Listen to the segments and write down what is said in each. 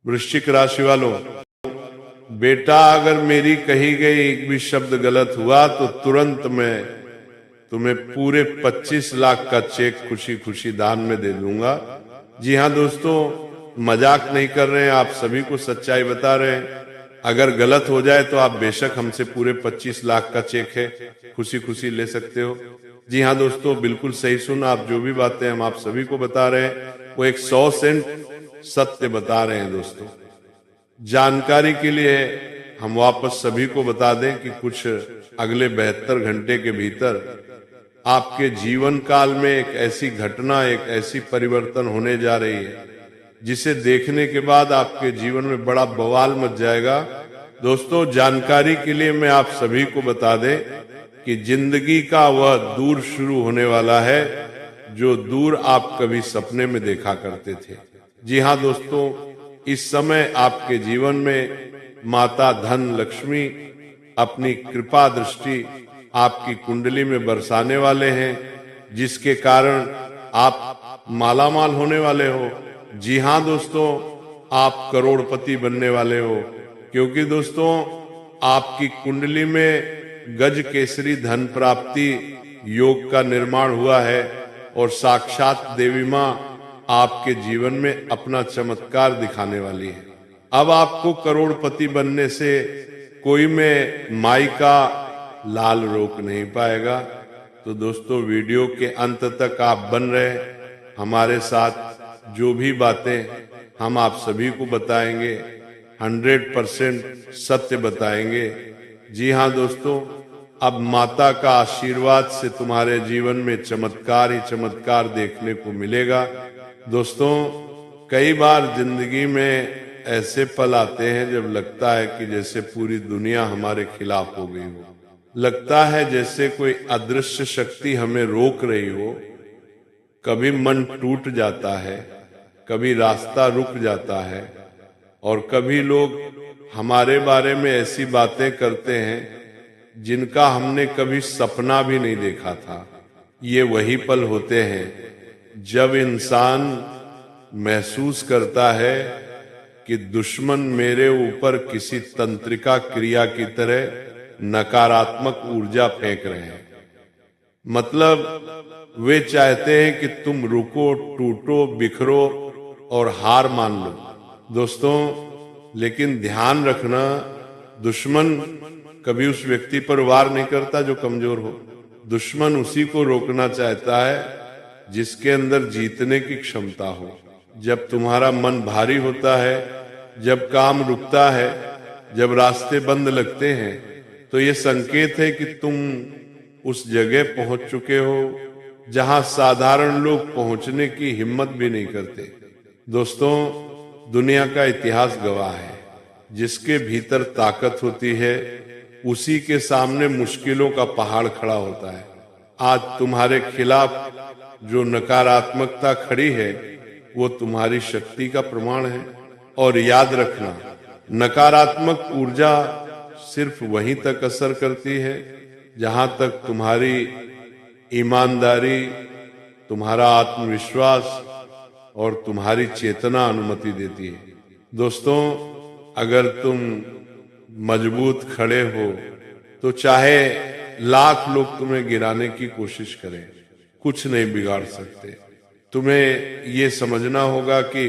वृश्चिक राशि वालों, बेटा अगर मेरी कही गई एक भी शब्द गलत हुआ तो तुरंत मैं तुम्हें पूरे 25 लाख का चेक खुशी खुशी दान में दे दूंगा। जी हाँ दोस्तों, मजाक नहीं कर रहे हैं, आप सभी को सच्चाई बता रहे हैं। अगर गलत हो जाए तो आप बेशक हमसे पूरे 25 लाख का चेक है खुशी खुशी ले सकते हो। जी हाँ दोस्तों, बिल्कुल सही सुना। आप जो भी बातें हम आप सभी को बता रहे हैं वो 100% सत्य बता रहे हैं। दोस्तों, जानकारी के लिए हम वापस सभी को बता दें कि कुछ अगले 72 घंटे के भीतर आपके जीवन काल में एक ऐसी घटना, एक ऐसी परिवर्तन होने जा रही है जिसे देखने के बाद आपके जीवन में बड़ा बवाल मच जाएगा। दोस्तों, जानकारी के लिए मैं आप सभी को बता दें कि जिंदगी का वह दूर शुरू होने वाला है जो दूर आप कभी सपने में देखा करते थे। जी हाँ दोस्तों, इस समय आपके जीवन में माता धन लक्ष्मी अपनी कृपा दृष्टि आपकी कुंडली में बरसाने वाले हैं, जिसके कारण आप मालामाल होने वाले हो। जी हाँ दोस्तों, आप करोड़पति बनने वाले हो, क्योंकि दोस्तों आपकी कुंडली में गज केसरी धन प्राप्ति योग का निर्माण हुआ है और साक्षात देवी माँ आपके जीवन में अपना चमत्कार दिखाने वाली है। अब आपको करोड़पति बनने से कोई में माई का लाल रोक नहीं पाएगा। तो दोस्तों, वीडियो के अंत तक आप बन रहे हमारे साथ, जो भी बातें हम आप सभी को बताएंगे 100% सत्य बताएंगे। जी हाँ दोस्तों, अब माता का आशीर्वाद से तुम्हारे जीवन में चमत्कार ही चमत्कार देखने को मिलेगा। दोस्तों, कई बार जिंदगी में ऐसे पल आते हैं जब लगता है कि जैसे पूरी दुनिया हमारे खिलाफ हो गई हो, लगता है जैसे कोई अदृश्य शक्ति हमें रोक रही हो। कभी मन टूट जाता है, कभी रास्ता रुक जाता है और कभी लोग हमारे बारे में ऐसी बातें करते हैं जिनका हमने कभी सपना भी नहीं देखा था। ये वही पल होते हैं जब इंसान महसूस करता है कि दुश्मन मेरे ऊपर किसी तंत्रिका क्रिया की तरह नकारात्मक ऊर्जा फेंक रहे हैं। मतलब वे चाहते हैं कि तुम रुको, टूटो, बिखरो और हार मान लो। दोस्तों, लेकिन ध्यान रखना, दुश्मन कभी उस व्यक्ति पर वार नहीं करता जो कमजोर हो। दुश्मन उसी को रोकना चाहता है जिसके अंदर जीतने की क्षमता हो। जब तुम्हारा मन भारी होता है, जब काम रुकता है, जब रास्ते बंद लगते हैं, तो ये संकेत है कि तुम उस जगह पहुंच चुके हो जहां साधारण लोग पहुंचने की हिम्मत भी नहीं करते। दोस्तों, दुनिया का इतिहास गवाह है, जिसके भीतर ताकत होती है उसी के सामने मुश्किलों का पहाड़ खड़ा होता है। आज तुम्हारे खिलाफ जो नकारात्मकता खड़ी है वो तुम्हारी शक्ति का प्रमाण है। और याद रखना, नकारात्मक ऊर्जा सिर्फ वहीं तक असर करती है जहां तक तुम्हारी ईमानदारी, तुम्हारा आत्मविश्वास और तुम्हारी चेतना अनुमति देती है। दोस्तों, अगर तुम मजबूत खड़े हो तो चाहे लाख लोग तुम्हें गिराने की कोशिश करें, कुछ नहीं बिगाड़ सकते। तुम्हें ये समझना होगा कि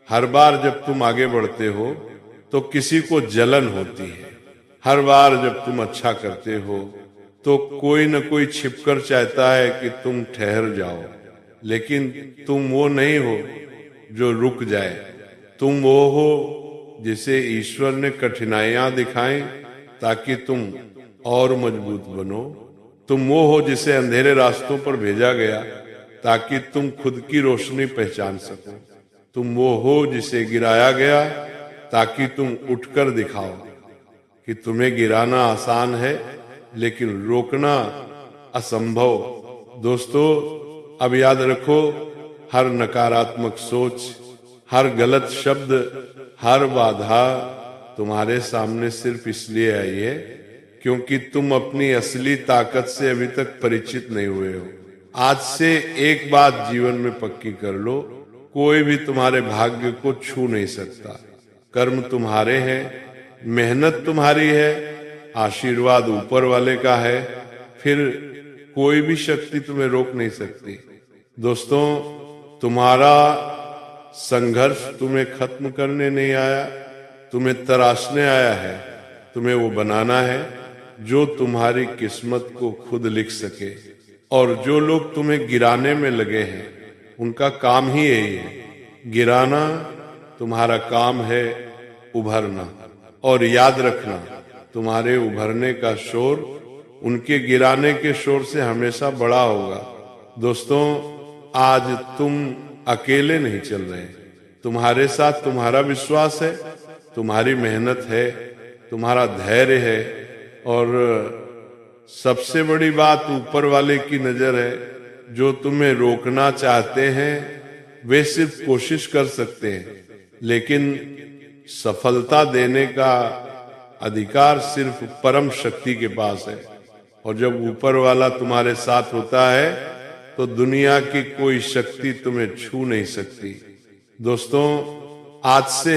हर बार जब तुम आगे बढ़ते हो तो किसी को जलन होती है। हर बार जब तुम अच्छा करते हो तो कोई न कोई छिपकर चाहता है कि तुम ठहर जाओ, लेकिन तुम वो नहीं हो जो रुक जाए। तुम वो हो जिसे ईश्वर ने कठिनाइयां दिखाएं ताकि तुम और मजबूत बनो। तुम वो हो जिसे अंधेरे रास्तों पर भेजा गया ताकि तुम खुद की रोशनी पहचान सको। तुम वो हो जिसे गिराया गया ताकि तुम उठकर दिखाओ कि तुम्हें गिराना आसान है लेकिन रोकना असंभव। दोस्तों, अब याद रखो, हर नकारात्मक सोच, हर गलत शब्द, हर बाधा तुम्हारे सामने सिर्फ इसलिए आई है क्योंकि तुम अपनी असली ताकत से अभी तक परिचित नहीं हुए हो। आज से एक बात जीवन में पक्की कर लो, कोई भी तुम्हारे भाग्य को छू नहीं सकता। कर्म तुम्हारे हैं, मेहनत तुम्हारी है, आशीर्वाद ऊपर वाले का है, फिर कोई भी शक्ति तुम्हें रोक नहीं सकती। दोस्तों, तुम्हारा संघर्ष तुम्हें खत्म करने नहीं आया, तुम्हें तराशने आया है। तुम्हें वो बनाना है जो तुम्हारी किस्मत को खुद लिख सके। और जो लोग तुम्हें गिराने में लगे हैं, उनका काम ही यही है, गिराना। तुम्हारा काम है उभरना। और याद रखना, तुम्हारे उभरने का शोर उनके गिराने के शोर से हमेशा बड़ा होगा। दोस्तों, आज तुम अकेले नहीं चल रहे, तुम्हारे साथ तुम्हारा विश्वास है, तुम्हारी मेहनत है, तुम्हारा धैर्य है, और सबसे बड़ी बात ऊपर वाले की नजर है। जो तुम्हें रोकना चाहते हैं वे सिर्फ कोशिश कर सकते हैं, लेकिन सफलता देने का अधिकार सिर्फ परम शक्ति के पास है। और जब ऊपर वाला तुम्हारे साथ होता है तो दुनिया की कोई शक्ति तुम्हें छू नहीं सकती। दोस्तों, आज से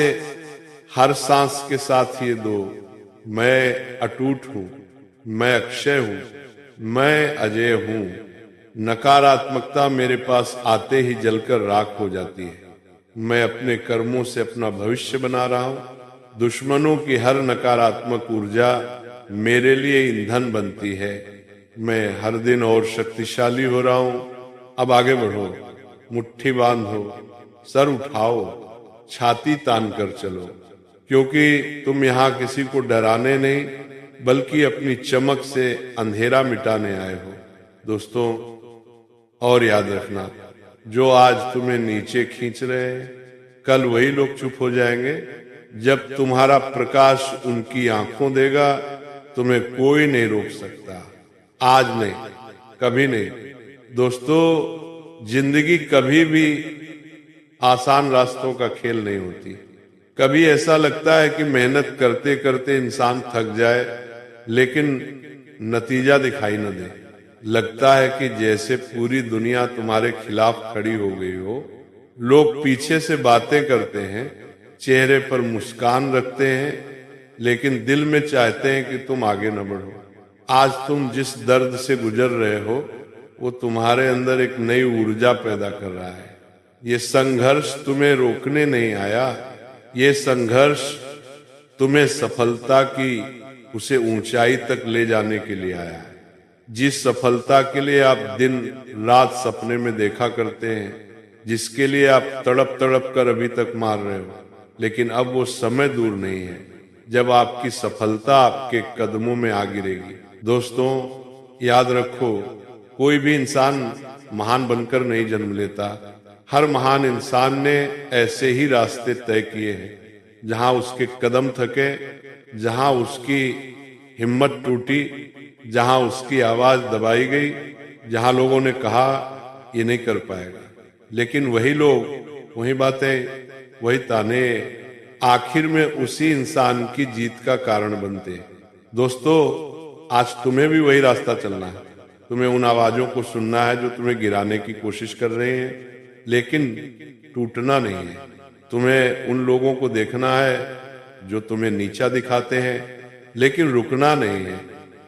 हर सांस के साथ ये दो, मैं अटूट हूं, मैं अक्षय हूं, मैं अजय हूं। नकारात्मकता मेरे पास आते ही जलकर राख हो जाती है। मैं अपने कर्मों से अपना भविष्य बना रहा हूं। दुश्मनों की हर नकारात्मक ऊर्जा मेरे लिए ईंधन बनती है। मैं हर दिन और शक्तिशाली हो रहा हूं। अब आगे बढ़ो, मुट्ठी बांधो, सर उठाओ, छाती तान कर चलो, क्योंकि तुम यहाँ किसी को डराने नहीं बल्कि अपनी चमक से अंधेरा मिटाने आए हो। दोस्तों, और याद रखना, जो आज तुम्हें नीचे खींच रहे हैं, कल वही लोग चुप हो जाएंगे। जब तुम्हारा प्रकाश उनकी आंखों देगा, तुम्हें कोई नहीं रोक सकता। आज नहीं, कभी नहीं। दोस्तों, जिंदगी कभी भी आसान रास्तों का खेल नहीं होती। कभी ऐसा लगता है कि मेहनत करते करते इंसान थक जाए, लेकिन नतीजा दिखाई न दे। लगता है कि जैसे पूरी दुनिया तुम्हारे खिलाफ खड़ी हो गई हो। लोग पीछे से बातें करते हैं, चेहरे पर मुस्कान रखते हैं, लेकिन दिल में चाहते हैं कि तुम आगे न बढ़ो। आज तुम जिस दर्द से गुजर रहे हो, वो तुम्हारे अंदर एक नई ऊर्जा पैदा कर रहा है। ये संघर्ष तुम्हें रोकने नहीं आया, ये संघर्ष तुम्हें सफलता की उसे ऊंचाई तक ले जाने के लिए आया है। जिस सफलता के लिए आप दिन रात सपने में देखा करते हैं, जिसके लिए आप तड़प तड़प कर अभी तक मार रहे हो, लेकिन अब वो समय दूर नहीं है जब आपकी सफलता आपके कदमों में आ गिरेगी। दोस्तों, याद रखो, कोई भी इंसान महान बनकर नहीं जन्म लेता। हर महान इंसान ने ऐसे ही रास्ते तय किए हैं, जहां उसके कदम थके, जहां उसकी हिम्मत टूटी, जहां उसकी आवाज दबाई गई, जहां लोगों ने कहा ये नहीं कर पाएगा, लेकिन वही लोग, वही बातें, वही ताने आखिर में उसी इंसान की जीत का कारण बनते हैं। दोस्तों, आज तुम्हें भी वही रास्ता चलना है। तुम्हें उन आवाजों को सुनना है जो तुम्हें गिराने की कोशिश कर रहे हैं, लेकिन टूटना नहीं है। तुम्हें उन लोगों को देखना है जो तुम्हें नीचा दिखाते हैं, लेकिन रुकना नहीं है।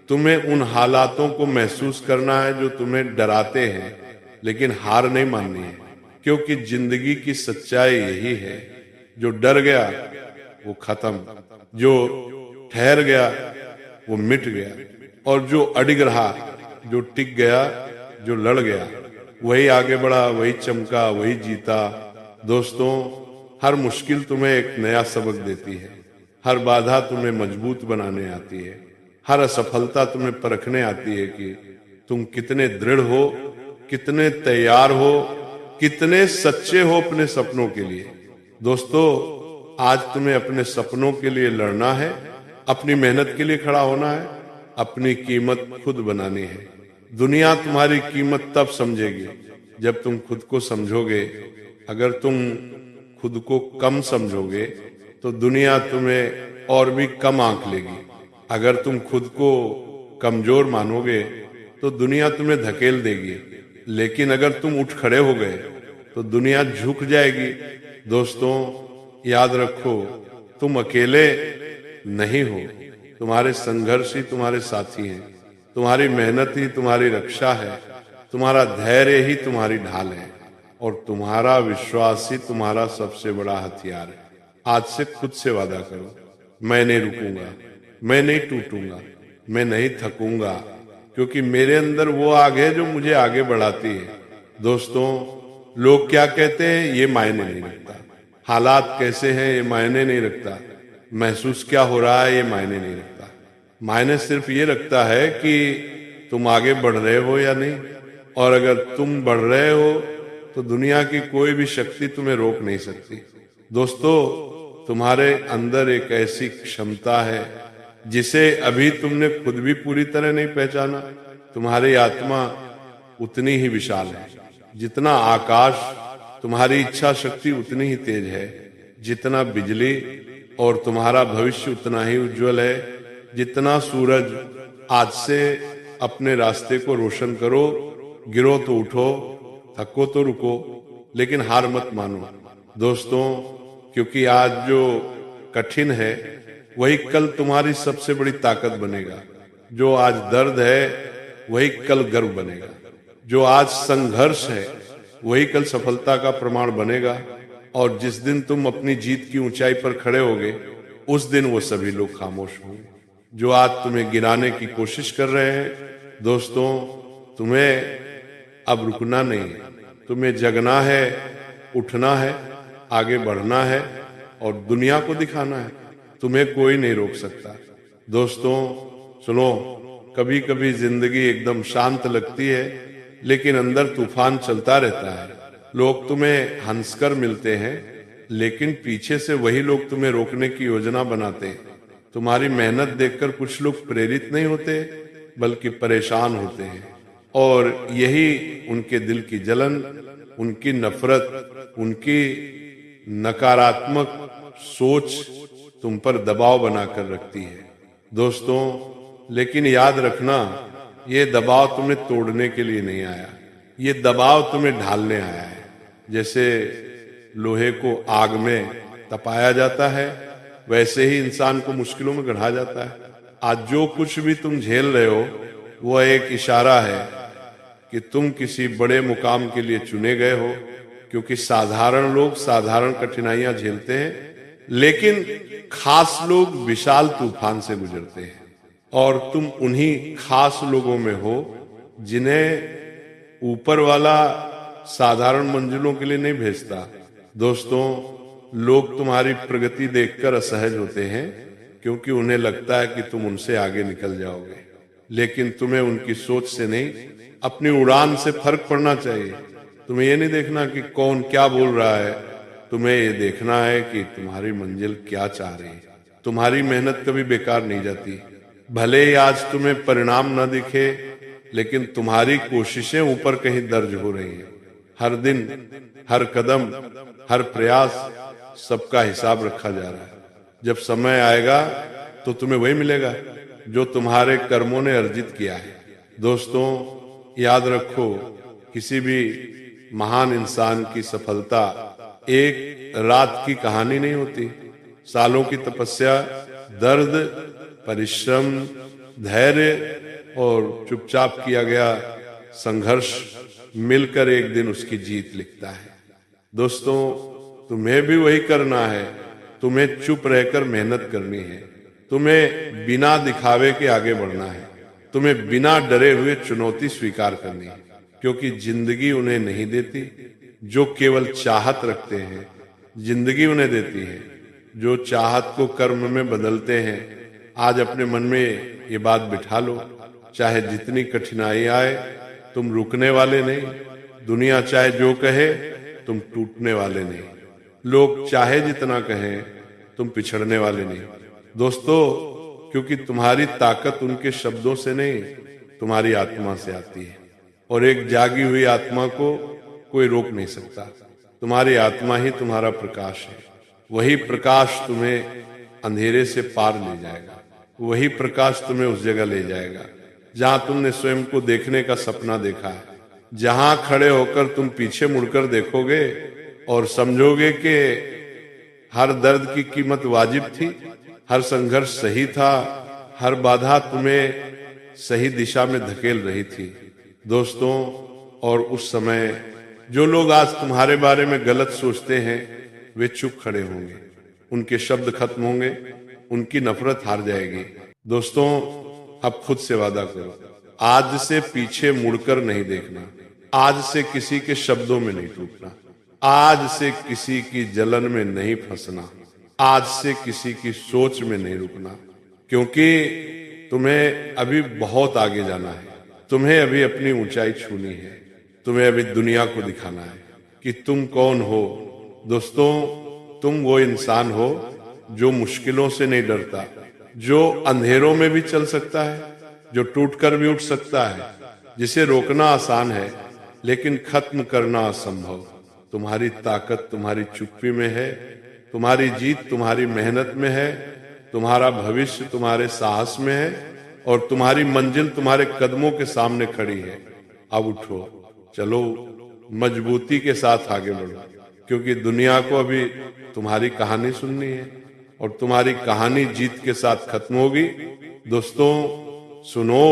तुम्हें उन हालातों को महसूस करना है जो तुम्हें डराते हैं, लेकिन हार नहीं माननी है, क्योंकि जिंदगी की सच्चाई यही है, जो डर गया वो खत्म, जो ठहर गया वो मिट गया, और जो अडिग रहा, जो टिक गया, जो लड़ गया, वही आगे बढ़ा, वही चमका, वही जीता। दोस्तों, हर मुश्किल तुम्हें एक नया सबक देती है, हर बाधा तुम्हें मजबूत बनाने आती है, हर असफलता तुम्हें परखने आती है कि तुम कितने दृढ़ हो, कितने तैयार हो, कितने सच्चे हो अपने सपनों के लिए। दोस्तों, आज तुम्हें अपने सपनों के लिए लड़ना है, अपनी मेहनत के लिए खड़ा होना है, अपनी कीमत खुद बनानी है। दुनिया तुम्हारी कीमत तब समझेगी जब तुम खुद को समझोगे। अगर तुम खुद को कम समझोगे तो दुनिया तुम्हें और भी कम आंक लेगी। अगर तुम खुद को कमजोर मानोगे तो दुनिया तुम्हें धकेल देगी। लेकिन अगर तुम उठ खड़े हो गए तो दुनिया झुक जाएगी। दोस्तों याद रखो, तुम अकेले नहीं हो, तुम्हारे संघर्ष ही तुम्हारे साथी हैं, तुम्हारी मेहनत ही तुम्हारी रक्षा है, तुम्हारा धैर्य ही तुम्हारी ढाल है और तुम्हारा विश्वास ही तुम्हारा सबसे बड़ा हथियार है। आज से खुद से वादा करो, मैं नहीं रुकूंगा, मैं नहीं टूटूंगा, मैं नहीं थकूंगा, क्योंकि मेरे अंदर वो आग है जो मुझे आगे बढ़ाती है। दोस्तों लोग क्या कहते हैं ये मायने नहीं रखता, हालात कैसे हैं ये मायने नहीं रखता, महसूस क्या हो रहा है ये मायने नहीं रखता। मायने सिर्फ ये रखता है कि तुम आगे बढ़ रहे हो या नहीं, और अगर तुम बढ़ रहे हो तो दुनिया की कोई भी शक्ति तुम्हें रोक नहीं सकती। दोस्तों तुम्हारे अंदर एक ऐसी क्षमता है जिसे अभी तुमने खुद भी पूरी तरह नहीं पहचाना। तुम्हारी आत्मा उतनी ही विशाल है जितना आकाश, तुम्हारी इच्छा शक्ति उतनी ही तेज है जितना बिजली, और तुम्हारा भविष्य उतना ही उज्जवल है जितना सूरज। आज से अपने रास्ते को रोशन करो, गिरो तो उठो, थको तो रुको, लेकिन हार मत मानो। दोस्तों क्योंकि आज जो कठिन है वही कल तुम्हारी सबसे बड़ी ताकत बनेगा। जो आज दर्द है वही कल गर्व बनेगा। जो आज संघर्ष है वही कल सफलता का प्रमाण बनेगा। और जिस दिन तुम अपनी जीत की ऊंचाई पर खड़े होगे उस दिन वो सभी लोग खामोश होंगे जो आज तुम्हें गिराने की कोशिश कर रहे हैं। दोस्तों तुम्हें अब रुकना नहीं, तुम्हें जगना है, उठना है, आगे बढ़ना है और दुनिया को दिखाना है। तुम्हें कोई नहीं रोक सकता। दोस्तों सुनो, कभी कभी जिंदगी एकदम शांत लगती है लेकिन अंदर तूफान चलता रहता है। लोग तुम्हें हंसकर मिलते हैं लेकिन पीछे से वही लोग तुम्हें रोकने की योजना बनाते हैं। तुम्हारी मेहनत देखकर कुछ लोग प्रेरित नहीं होते बल्कि परेशान होते हैं, और यही उनके दिल की जलन, उनकी नफरत, उनकी नकारात्मक सोच तुम पर दबाव बनाकर रखती है। दोस्तों लेकिन याद रखना, ये दबाव तुम्हें तोड़ने के लिए नहीं आया, ये दबाव तुम्हें ढालने आया है। जैसे लोहे को आग में तपाया जाता है वैसे ही इंसान को मुश्किलों में गढ़ा जाता है। आज जो कुछ भी तुम झेल रहे हो वो एक इशारा है कि तुम किसी बड़े मुकाम के लिए चुने गए हो, क्योंकि साधारण लोग साधारण कठिनाइयां झेलते हैं लेकिन खास लोग विशाल तूफान से गुजरते हैं, और तुम उन्हीं खास लोगों में हो जिन्हें ऊपर वाला साधारण मंजिलों के लिए नहीं भेजता। दोस्तों लोग तुम्हारी प्रगति देखकर असहज होते हैं क्योंकि उन्हें लगता है कि तुम उनसे आगे निकल जाओगे, लेकिन तुम्हें उनकी सोच से नहीं अपनी उड़ान से फर्क पड़ना चाहिए। तुम्हें ये नहीं देखना कि कौन क्या बोल रहा है, तुम्हें ये देखना है कि तुम्हारी मंजिल क्या चाह रही है। तुम्हारी मेहनत कभी बेकार नहीं जाती, भले ही आज तुम्हें परिणाम न दिखे लेकिन तुम्हारी कोशिशें ऊपर कहीं दर्ज हो रही हैं। हर दिन, हर कदम, हर प्रयास, सबका हिसाब रखा जा रहा है। जब समय आएगा तो तुम्हें वही मिलेगा जो तुम्हारे कर्मों ने अर्जित किया है। दोस्तों याद रखो, किसी भी महान इंसान की सफलता एक रात की कहानी नहीं होती। सालों की तपस्या, दर्द, परिश्रम, धैर्य और चुपचाप किया गया संघर्ष मिलकर एक दिन उसकी जीत लिखता है। दोस्तों तुम्हें भी वही करना है, तुम्हें चुप रहकर मेहनत करनी है, तुम्हें बिना दिखावे के आगे बढ़ना है, तुम्हें बिना डरे हुए चुनौती स्वीकार करनी है, क्योंकि जिंदगी उन्हें नहीं देती जो केवल चाहत रखते हैं, जिंदगी उन्हें देती है जो चाहत को कर्म में बदलते हैं। आज अपने मन में ये बात बिठा लो, चाहे जितनी कठिनाई आए तुम रुकने वाले नहीं, दुनिया चाहे जो कहे तुम टूटने वाले नहीं, लोग चाहे जितना कहें तुम पिछड़ने वाले नहीं। दोस्तों क्योंकि तुम्हारी ताकत उनके शब्दों से नहीं तुम्हारी आत्मा से आती है, और एक जागी हुई आत्मा को कोई रोक नहीं सकता। तुम्हारी आत्मा ही तुम्हारा प्रकाश है, वही प्रकाश तुम्हें अंधेरे से पार ले जाएगा, वही प्रकाश तुम्हें उस जगह ले जाएगा जहां तुमने स्वयं को देखने का सपना देखा है, जहां खड़े होकर तुम पीछे मुड़कर देखोगे और समझोगे कि हर दर्द की कीमत वाजिब थी, हर संघर्ष सही था, हर बाधा तुम्हें सही दिशा में धकेल रही थी दोस्तों। और उस समय जो लोग आज तुम्हारे बारे में गलत सोचते हैं वे चुप खड़े होंगे, उनके शब्द खत्म होंगे, उनकी नफरत हार जाएगी। दोस्तों, अब खुद से वादा करो, आज से पीछे मुड़कर नहीं देखना, आज से किसी के शब्दों में नहीं टूटना, आज से किसी की जलन में नहीं फंसना, आज से किसी की सोच में नहीं रुकना, क्योंकि तुम्हें अभी बहुत आगे जाना है, तुम्हें अभी अपनी ऊंचाई छूनी है, तुम्हें अभी दुनिया को दिखाना है कि तुम कौन हो। दोस्तों, तुम वो इंसान हो जो मुश्किलों से नहीं डरता, जो अंधेरों में भी चल सकता है, जो टूटकर भी उठ सकता है, जिसे रोकना आसान है लेकिन खत्म करना असंभव। तुम्हारी ताकत तुम्हारी चुप्पी में है, तुम्हारी जीत तुम्हारी मेहनत में है, तुम्हारा भविष्य तुम्हारे साहस में है और तुम्हारी मंजिल तुम्हारे कदमों के सामने खड़ी है। अब उठो, चलो, मजबूती के साथ आगे बढ़ो, क्योंकि दुनिया को अभी तुम्हारी कहानी सुननी है और तुम्हारी कहानी जीत के साथ खत्म होगी। दोस्तों सुनो,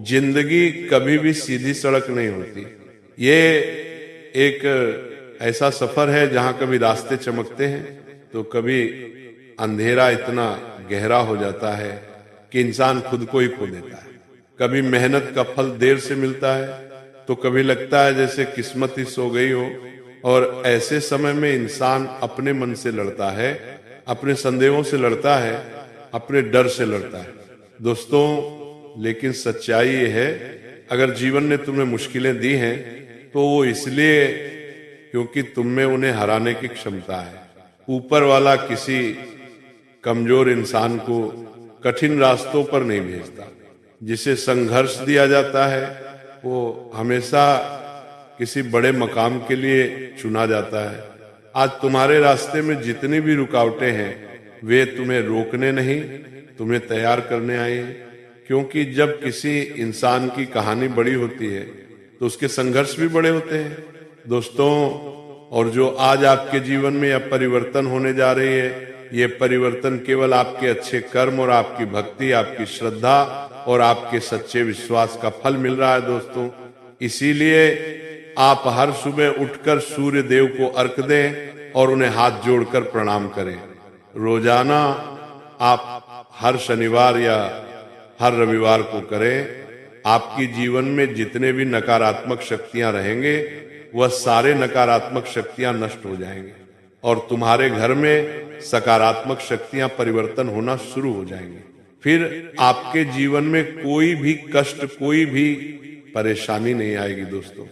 जिंदगी कभी भी सीधी सड़क नहीं होती। ये एक ऐसा सफर है जहां कभी रास्ते चमकते हैं तो कभी अंधेरा इतना गहरा हो जाता है कि इंसान खुद को ही खो देता है। कभी मेहनत का फल देर से मिलता है तो कभी लगता है जैसे किस्मत ही सो गई हो। और ऐसे समय में इंसान अपने मन से लड़ता है, अपने संदेहों से लड़ता है, अपने डर से लड़ता है। दोस्तों, लेकिन सच्चाई ये है, अगर जीवन ने तुम्हें मुश्किलें दी हैं तो वो इसलिए क्योंकि तुम में उन्हें हराने की क्षमता है। ऊपर वाला किसी कमजोर इंसान को कठिन रास्तों पर नहीं भेजता। जिसे संघर्ष दिया जाता है वो हमेशा किसी बड़े मकाम के लिए चुना जाता है। आज तुम्हारे रास्ते में जितनी भी रुकावटें हैं वे तुम्हें रोकने नहीं, तुम्हें तैयार करने आए हैं। क्योंकि जब किसी इंसान की कहानी बड़ी होती है तो उसके संघर्ष भी बड़े होते हैं दोस्तों। और जो आज आपके जीवन में यह परिवर्तन होने जा रही है, ये परिवर्तन केवल आपके अच्छे कर्म और आपकी भक्ति, आपकी श्रद्धा और आपके सच्चे विश्वास का फल मिल रहा है दोस्तों। इसीलिए आप हर सुबह उठकर सूर्य देव को अर्घ दें और उन्हें हाथ जोड़कर प्रणाम करें। रोजाना आप हर शनिवार या हर रविवार को करें। आपकी जीवन में जितने भी नकारात्मक शक्तियां रहेंगे वह सारे नकारात्मक शक्तियां नष्ट हो जाएंगे और तुम्हारे घर में सकारात्मक शक्तियां परिवर्तन होना शुरू हो जाएंगी। फिर आपके जीवन में कोई भी कष्ट, कोई भी परेशानी नहीं आएगी दोस्तों।